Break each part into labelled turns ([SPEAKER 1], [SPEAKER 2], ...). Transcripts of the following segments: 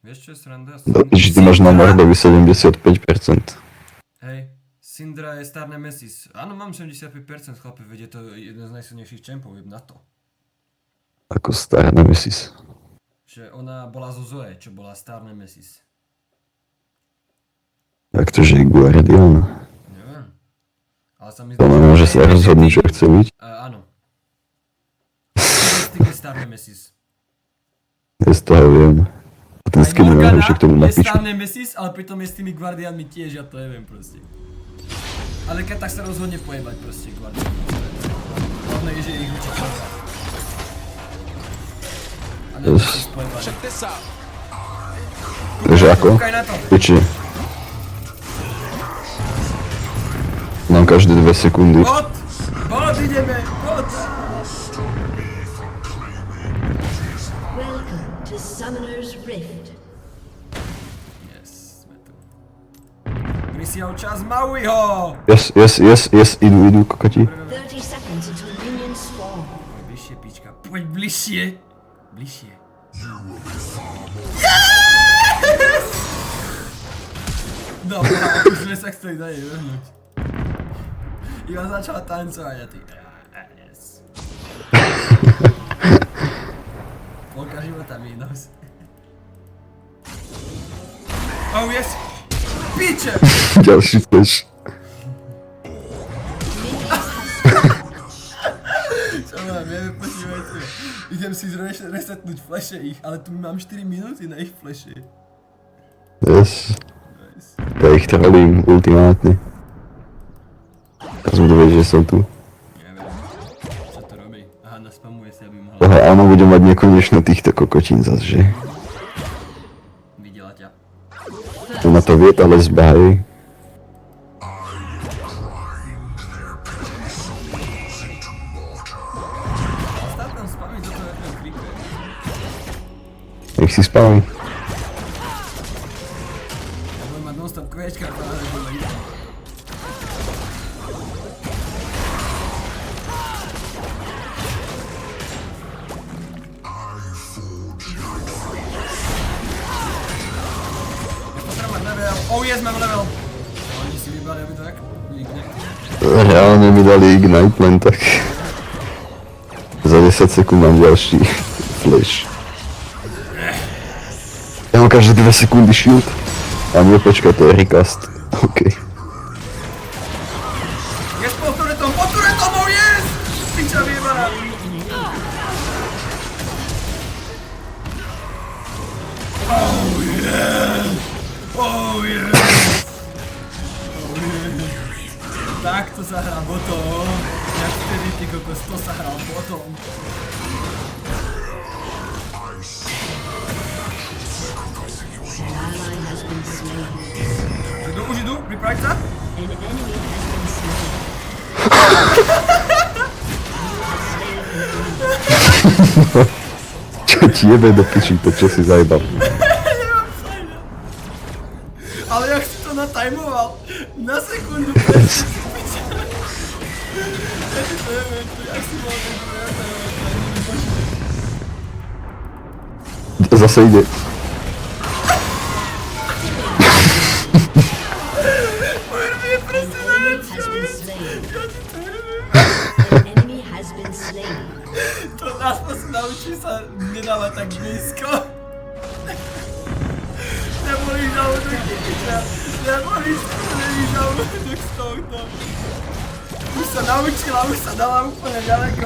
[SPEAKER 1] Vieš čo je sranda?
[SPEAKER 2] Že ty máš na Mardovi 75%.
[SPEAKER 1] Hej, Syndra je star Nemesis. Áno, mám 75%, chlape, veď je to jeden z najsilnejších čempov, jeb na to.
[SPEAKER 2] Ako star Nemesis.
[SPEAKER 1] Že ona bola zo Zoe, čo bola star Nemesis.
[SPEAKER 2] Jak to, že je Guardian?
[SPEAKER 1] Neviem. Ale sa mi
[SPEAKER 2] To môže sa rozhodnúť, čo chce byť.
[SPEAKER 1] Áno. Majestic je star Nemesis.
[SPEAKER 2] Ja z toho viem. A ten
[SPEAKER 1] Aj
[SPEAKER 2] skin je najlepšie k tomu
[SPEAKER 1] Morgana je
[SPEAKER 2] napíšu.
[SPEAKER 1] star Nemesis, ale pritom je s tými Guardianmi tiež, ja to neviem proste. Ale keď tak sa rozhodne pojebať proste Guardian. Hlavne je, že ich učí pojebať. A Nemesis pojebať.
[SPEAKER 2] Takže ako?
[SPEAKER 1] Kúkaj na to.
[SPEAKER 2] Piči. Mám každé 2 sekundy.
[SPEAKER 1] Bod! Bod ideme! Bod!
[SPEAKER 3] Welcome to Summoner's Rift.
[SPEAKER 1] Yes, sme tu. Misia čas Mauiho!
[SPEAKER 2] Yes, idú, kokoti.
[SPEAKER 3] 30 seconds until minions spawn.
[SPEAKER 1] Poď bližšie, pička, poď bližšie! Bližšie. Dobre, už sme sa chceli do nej vrhnúť. Iva začala tancovať a ty... Yes. Polka života minus. Oh yes! Piče!
[SPEAKER 2] Ďalší flash.
[SPEAKER 1] Čo mám, počívajte. Idem si resetnúť flashe ich, ale tu mám 4 minúty na ich flashe.
[SPEAKER 2] Yes.
[SPEAKER 1] Nice.
[SPEAKER 2] Ja ich trolím ultimátne. Teraz budú vedieť, že som tu.
[SPEAKER 1] Neviem. Čo to robí? Aha, naspamuje si, aby mohla...
[SPEAKER 2] Aha, áno, budem mať nekonečno týchto kokotín zas, že?
[SPEAKER 1] Videla ťa.
[SPEAKER 2] Ona to vie, ale zbahej.
[SPEAKER 1] Stáv tam spamiť do toho, jak ten krikuje.
[SPEAKER 2] Nech si spávam.
[SPEAKER 1] Ja budem mať non-stop kvečka, ktorá bude ísť. Oh yes, mám level! Oni si vybrali, aby to tak líkne.
[SPEAKER 2] Reálne mi dali Ignite len tak. Za 10 sekúnd mám ďalší flash. Ja mám každé 2 sekundy shield. A nie, počkaj, to je recast. OK.
[SPEAKER 1] Yes, pod turetom, oh yes! Piča vyjebana! Oh yes! Oh yes! Oh yes! Takto sa hrá botom. Jak vtedy ty kokos, to sa hral botom.
[SPEAKER 3] An ally has been slain.
[SPEAKER 1] Už idú, pripraviť sa?
[SPEAKER 3] An enemy has been slain.
[SPEAKER 2] Čo ti jebe do piči, to čo si zajebal.
[SPEAKER 1] Nemám sajna. Ale jak si to natajmoval? Na sekundu prečo si piča. Ja si to neviem, jak si bol ten prejatajovať.
[SPEAKER 2] Zase ide.
[SPEAKER 1] Je presne najlepšie.
[SPEAKER 3] Has been slain.
[SPEAKER 1] Ja si to neviem.
[SPEAKER 3] An enemy has been slain.
[SPEAKER 1] To aspoň sa naučí sa nedávať tak blízko. Neboli žalúdok, piča. Neboli žalúdok z tohto. Už sa naučila, už sa dala úplne ďaleko.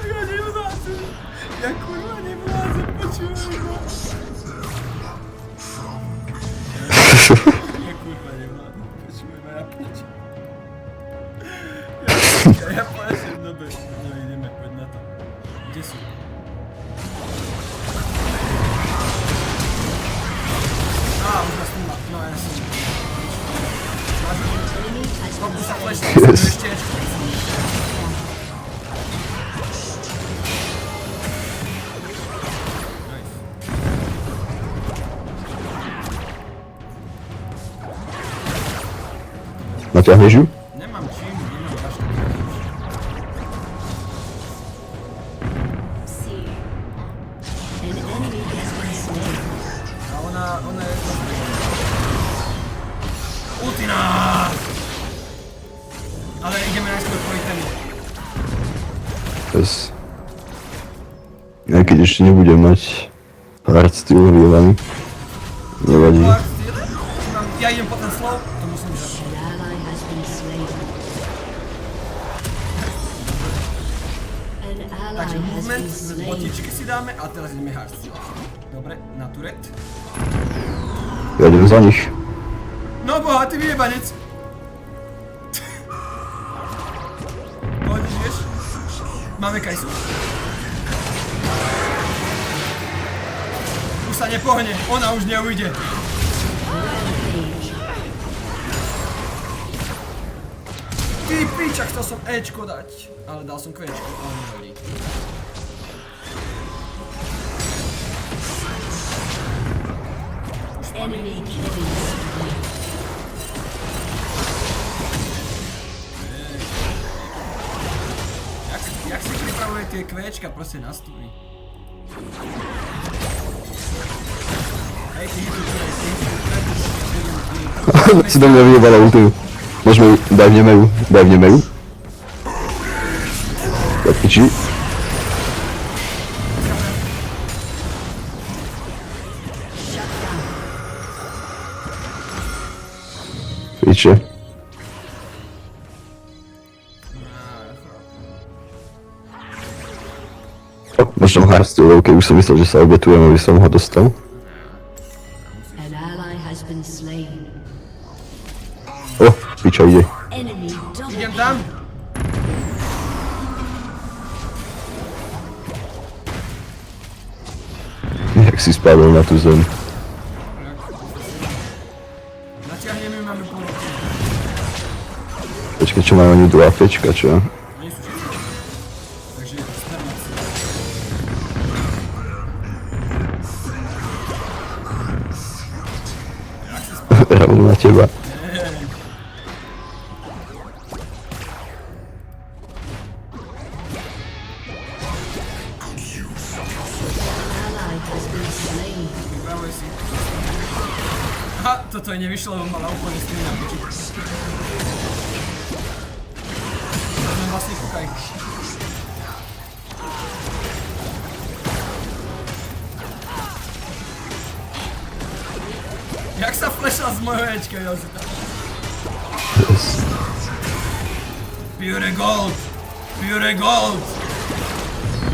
[SPEAKER 1] Ja nevládzem. Ja kurva nevládzem, počúvaj ma. Ja kurva nevládzem, počúvaj ma, ja piča. Ja pôjdem, dobre. No ideme, poď na to. Kde sú? Už nás nima. No ja som.
[SPEAKER 3] Enemy has been
[SPEAKER 1] Už sa
[SPEAKER 3] slain.
[SPEAKER 1] flešne,
[SPEAKER 2] Yes.
[SPEAKER 1] ešte.
[SPEAKER 2] Naťahneš ju?
[SPEAKER 1] Nemám čím, nemám až tak.
[SPEAKER 2] Yes. Aj keď ešte nebudem mať hardstyle výlami. Nevadí.
[SPEAKER 1] Ja idem po ten slov, to musím
[SPEAKER 3] An
[SPEAKER 1] zašlo.
[SPEAKER 3] ally has been slain. An ally
[SPEAKER 1] Takže
[SPEAKER 3] has
[SPEAKER 1] movement,
[SPEAKER 3] been slain.
[SPEAKER 1] botičky si dáme a teraz ideme hardstyle. Dobre, na turet.
[SPEAKER 2] Ja idem za nich.
[SPEAKER 1] No bohatý vyjebanec. Pohodne, žiješ? Máme Kajsu. Už sa nepohne, ona už neujde. Ty piča, chcel som Ečko dať, ale dal som Kvečko, ale nevadí.
[SPEAKER 3] Enemy killing spree.
[SPEAKER 1] Jak si pripravuje tie Kvečka, proste nastúpi. Hej, ty hitu,
[SPEAKER 2] Si do mňa vyjebala ultiu. Môžeme ju, dajvneme ju. Tak piči. Piče. Možno hardstyle, keď už som myslel, že sa obetujem, aby som ho dostal.
[SPEAKER 3] An ally has been slain.
[SPEAKER 2] O, piča ide.
[SPEAKER 3] Enemy double
[SPEAKER 1] idem tam.
[SPEAKER 2] Jak si spadol na tú zem.
[SPEAKER 1] Natiahneme ju, máme pol.
[SPEAKER 2] Počkaj, čo majú oni 2 fečka, čo?
[SPEAKER 1] Nie sú všetci. Takže starnáci.
[SPEAKER 2] Rovno na teba.
[SPEAKER 3] ally has been slain.
[SPEAKER 1] Pripravuj si. Aha, toto je nevyšlo, lebo mala úplne stýl na piči. No vlastne kúkaj. Jak sa flešal z mojho Ečka, Jozita? Pure gold! Pure gold!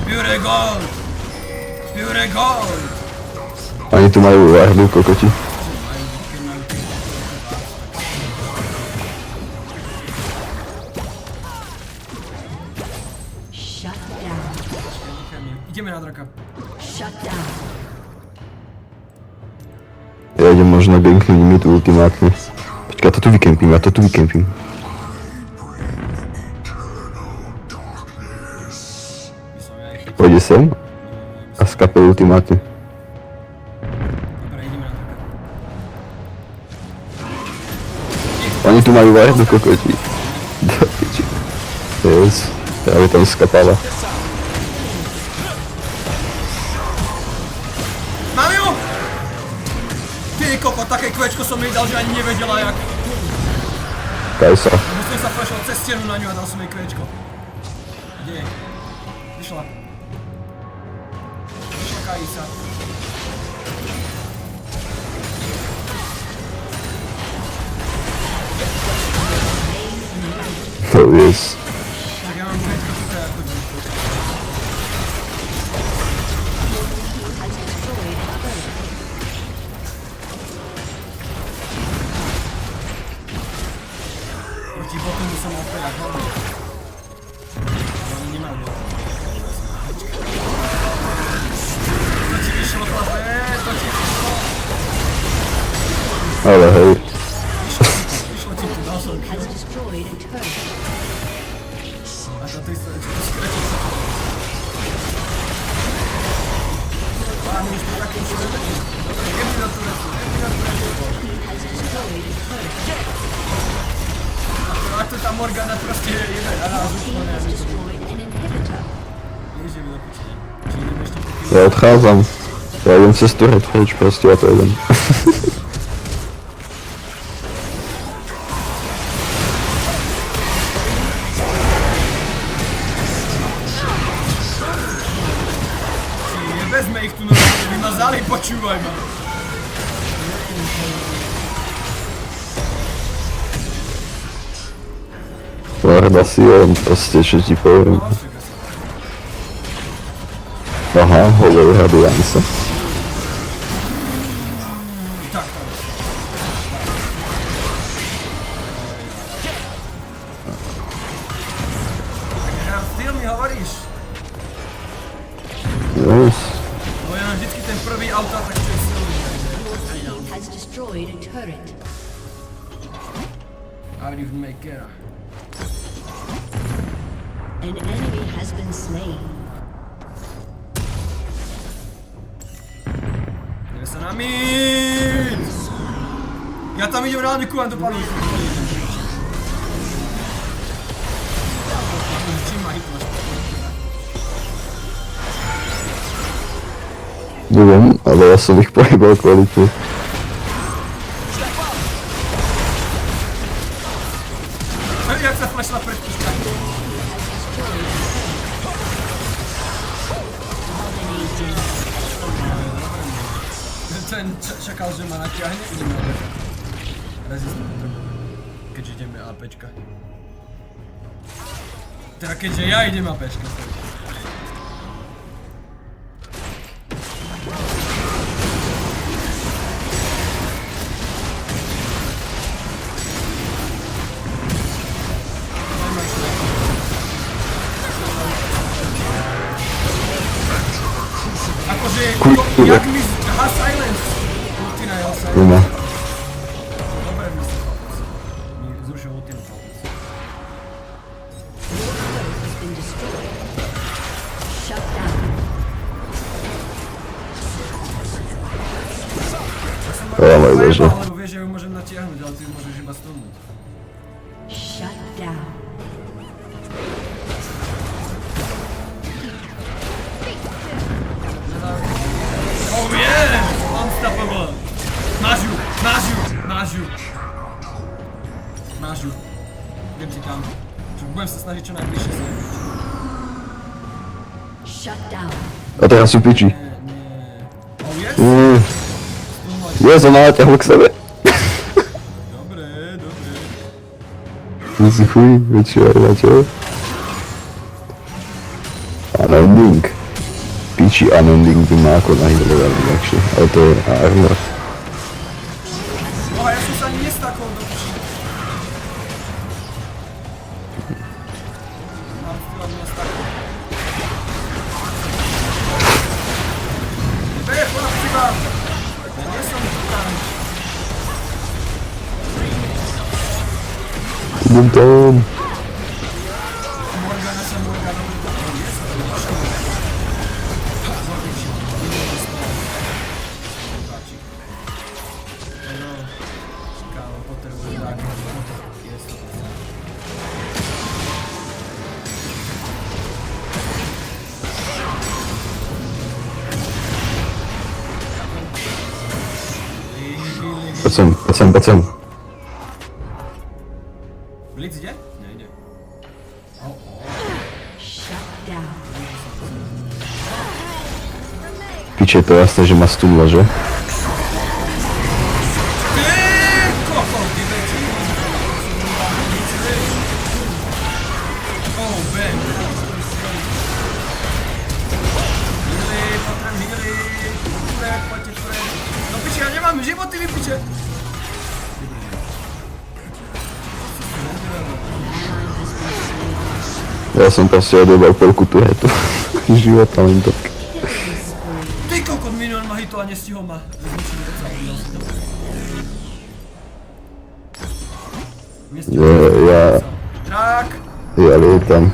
[SPEAKER 1] Pure gold! Pure gold!
[SPEAKER 2] Oni tu majú wardu, kokoti.
[SPEAKER 3] Shut down.
[SPEAKER 1] Ideme na draka.
[SPEAKER 3] Shut down.
[SPEAKER 2] Ja idem možno ganknúť mi tu ultimátne. Počkaj, ja to tu vykempím.
[SPEAKER 1] My som ja ich chytil.
[SPEAKER 2] Pôjde sem a skape ultimátne.
[SPEAKER 1] Dobre, ideme na draka.
[SPEAKER 2] Oni tu majú wardu, kokoti. Do piči. Yes, práve tam skapala.
[SPEAKER 1] Mám ju! Ty koko, také kvečko som jej dal, že ani nevedela jak.
[SPEAKER 2] Kajsa.
[SPEAKER 1] Lebo som sa flešol cez stenu na ňu a dal som jej kvečko. Kde je? Vyšla. Vyšla Kajsa.
[SPEAKER 2] To yes.
[SPEAKER 1] Tak ja mám kvečko tutaj ako dní.
[SPEAKER 3] Has destroyed a turret.
[SPEAKER 1] Proti botu by som mal povedať hlavne. Oni nemajú botu. To ti vyšlo, chlape, to ti vyšlo.
[SPEAKER 2] Ale hej.
[SPEAKER 1] Vyšlo ti tu, dal som kill.
[SPEAKER 3] Has destroyed a turret.
[SPEAKER 1] A za tej strane čo to skrečí. Páni, už to takým všetkým. Dobre, ideme na turetu,
[SPEAKER 3] Has destroyed a turret.
[SPEAKER 1] A to tá Morgana proste jebe a nás už to
[SPEAKER 3] Team has
[SPEAKER 1] neviem.
[SPEAKER 3] destroyed an inhibitor.
[SPEAKER 1] Ježe, vy do pičine. Či ideme ešte po kill?
[SPEAKER 2] Ja odchádzam. Ja idem cez turret preč, proste ja to idem.
[SPEAKER 1] Počúvaj ma.
[SPEAKER 2] Varda si on proste, čo ti poviem.
[SPEAKER 1] No, však asi.
[SPEAKER 2] Aha, hovorí Hadiance.
[SPEAKER 1] Tak. Hrám styl, mi hovoríš?
[SPEAKER 2] Yes.
[SPEAKER 1] No ja mám vždycky ten prvý auta, tak čo je silný.
[SPEAKER 3] Your team has destroyed a turret.
[SPEAKER 1] A even make care.
[SPEAKER 3] An enemy has been slain.
[SPEAKER 1] Ideme sa na mid! Ja tam idem reálne ku vám do palu. Čím ma hitlaš?
[SPEAKER 2] Neviem, ale ja som ich pohybal kvalitne.
[SPEAKER 1] Jak sa flashla pred píška? Ten čakal, že ma natiahne, ideme na beta. Rezist potrebujem, keďže ideme APčka. Teda keďže ja idem APčka. Akože, jak mi aha silence. Ulti na jeho silence.
[SPEAKER 2] Doma.
[SPEAKER 1] Dobre mi sa chlapec. Mi zrušil ulti na chlapec.
[SPEAKER 3] Your turret has been destroyed. Shut down.
[SPEAKER 1] Ja som
[SPEAKER 2] Ja mám aj bože.
[SPEAKER 1] lebo vieš, že ju môžem natiahnuť, ale ty ju môžeš iba stunúť.
[SPEAKER 3] Shut down.
[SPEAKER 1] Oh yeah! Unstoppable! Máš ju! Máš ju! Máš ju! Máš ju. Idem ti tam. Budem sa snažiť čo najbližšie sa nebyť.
[SPEAKER 3] Shut down.
[SPEAKER 2] A teraz sú piči.
[SPEAKER 1] Nie. Oh yes! Stunúť.
[SPEAKER 2] Ja som naťahol k sebe.
[SPEAKER 1] Dobre, dobre.
[SPEAKER 2] Ty si chuj, väčšia čo? Unending. Piči unending by ma ako nahylovali ľahšie, ale to je armor.
[SPEAKER 1] No a ja som sa ani nestakol do piči. Mám styl, aby nestakol. Bej, chlapci vám! Ja nie som tam.
[SPEAKER 2] Idem tam.
[SPEAKER 1] Morgana sa Morgana. Oh yes, to je vaša. Kámo, potrebujem dáky. Yes, to je.
[SPEAKER 2] Poď sem.
[SPEAKER 1] Blitz ide? Nejde.
[SPEAKER 3] Shut down.
[SPEAKER 2] Piče, to je jasné, že ma stunula, že?
[SPEAKER 1] Koko, kde veci? Oh, bang. Hili, potrebujem hili. Poďte, Fred. No piči, ja nemám životy, vy piče.
[SPEAKER 2] Ja som proste odobal polku tu hetu. Života len tak.
[SPEAKER 1] Ty kokot, minion ma hitol a nestihol ma. Zničiť veca, udal si to. Nestihol ma
[SPEAKER 2] Ja
[SPEAKER 1] Drak!
[SPEAKER 2] lietam.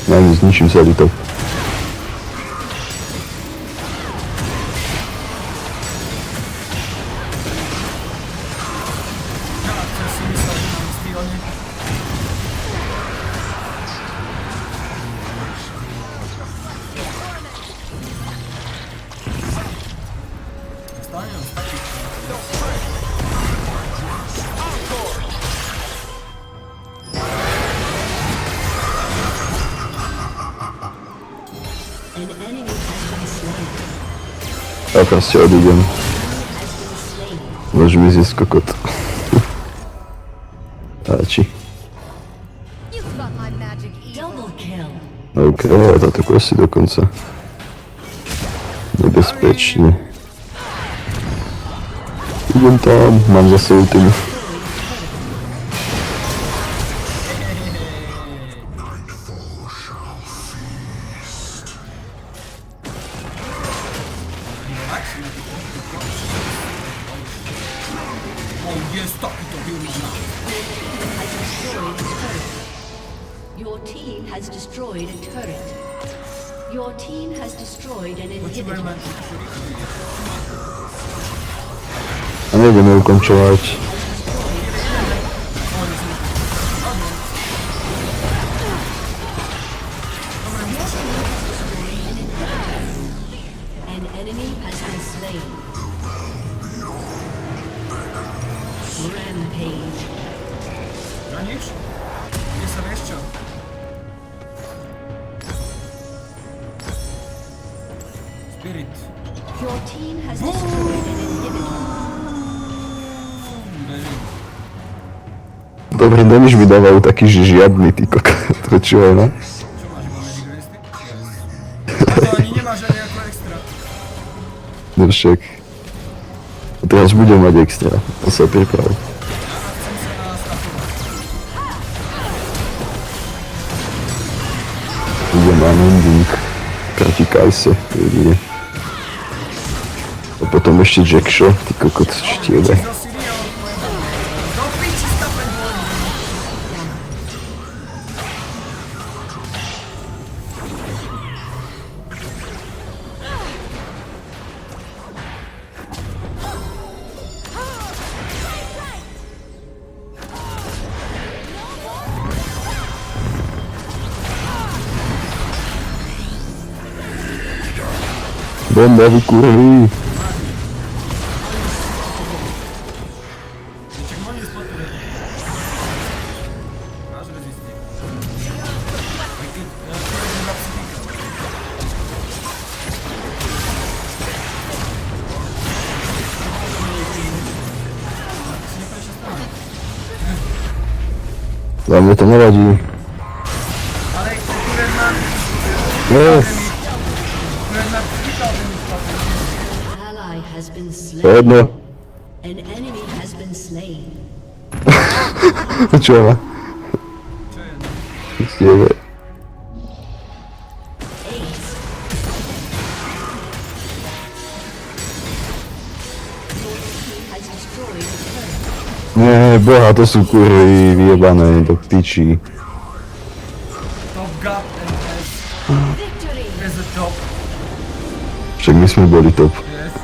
[SPEAKER 2] Ja zničím celý to.
[SPEAKER 1] Ja si myslel, že mám stýlne. Stále nemám stačiť.
[SPEAKER 3] An enemy has been slain.
[SPEAKER 2] A proste odídem.
[SPEAKER 3] Has been slain.
[SPEAKER 2] Môže mi zjesť kokot. Páči.
[SPEAKER 4] You've got my magic eagle.
[SPEAKER 3] Double kill.
[SPEAKER 2] OK, a táto kosí dokonca. Nebezpečne. Idem tam, mám zase ultimu.
[SPEAKER 1] Oh jest takýto Humana.
[SPEAKER 3] Has destroyed a turret. Your team has destroyed a turret. Your team has destroyed an
[SPEAKER 1] Počúvaj ma.
[SPEAKER 3] inhibitor.
[SPEAKER 2] A nebudeme ukončovať.
[SPEAKER 3] An enemy has been slain. Rampage.
[SPEAKER 1] Bronisz? Nie sobie jeszcze. Spirit.
[SPEAKER 3] Your team has destroyed an inhibitor.
[SPEAKER 2] Dobrý damage mi dávajú taký, že žiadny, ty kokot. To čo je, no?
[SPEAKER 1] Čo máš, bo Magic Resty? A to ani nemáš ani ako extra.
[SPEAKER 2] Dršek. A teraz budem mať extra. To sa priprav.
[SPEAKER 1] Chcem sa nastafovať.
[SPEAKER 2] Idem na ending. Proti Kajse. Jedine. A potom ešte Jackshaw. Ty kokot, štiebe.
[SPEAKER 1] Do Sirio, do piči stapeň boli.
[SPEAKER 2] Bomba vykurví.
[SPEAKER 1] Czek mo nie spotuje. Masz rezysty. Jakie... Ja to dla psychika.
[SPEAKER 2] Dla mnie to nevadí.
[SPEAKER 1] Ale kurwa...
[SPEAKER 2] Yes.
[SPEAKER 1] Kurwa psychika by mi spotuje.
[SPEAKER 3] Ally has been
[SPEAKER 2] To
[SPEAKER 3] slain.
[SPEAKER 2] jedno.
[SPEAKER 3] An enemy has been slain.
[SPEAKER 2] Čo ma?
[SPEAKER 1] Čo jedno?
[SPEAKER 2] Štiebe.
[SPEAKER 3] Ace. Your team has destroyed a turret.
[SPEAKER 2] Nie, boha, to sú kurvy vyjebané do piči.
[SPEAKER 1] Top gap and S.
[SPEAKER 3] Victory!
[SPEAKER 1] Is a top.
[SPEAKER 2] Však my sme boli top.
[SPEAKER 1] Yes.